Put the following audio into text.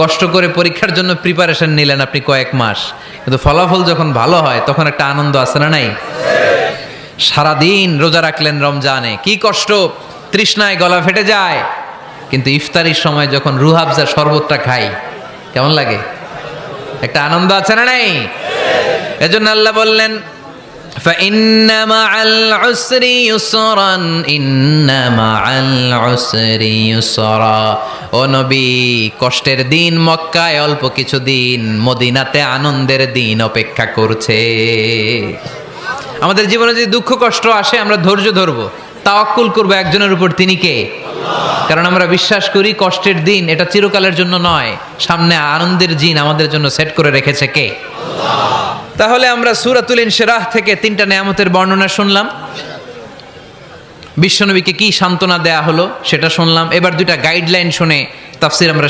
কষ্ট করে পরীক্ষার জন্য প্রিপারেশন নিলেন আপনি কয়েক মাস, কিন্তু ফলাফল যখন ভালো হয় তখন একটা আনন্দ আছে না নাই? সারাদিন রোজা রাখলেন রমজানে, কি কষ্ট, তৃষ্ণায় গলা ফেটে যায়, কিন্তু ইফতারির সময় যখন রুহাবজা শরবতটা খাই কেমন লাগে? একটা আনন্দ আছে না নাই? এজন্য আল্লাহ বললেন فَإِنَّ مَعَ الْعُسْرِ يُسْرًا إِنَّ مَعَ الْعُسْرِ يُسْرًا। ও নবী, কষ্টের দিন মক্কায় অল্প কিছু দিন, মদিনাতে আনন্দের দিন অপেক্ষা করছে। আমাদের জীবনে যদি দুঃখ কষ্ট আসে আমরা ধৈর্য ধরবো, তাওয়াক্কুল করবো একজনের উপর, তিনি কে? কারণ আমরা বিশ্বাস করি কষ্টের দিন এটা চিরকালের জন্য নয়, সামনে আনন্দের দিন আমাদের জন্য সেট করে রেখেছে কে? তাহলে আমরা সূরাতুল ইনশিরাহ থেকে 3টা নেয়ামতের বর্ণনা শুনলাম, বিশ্বনবীকে কি সান্ত্বনা দেয়া হলো সেটা শুনলাম। এবার 2টা গাইডলাইন শুনে তাফসীর আমরা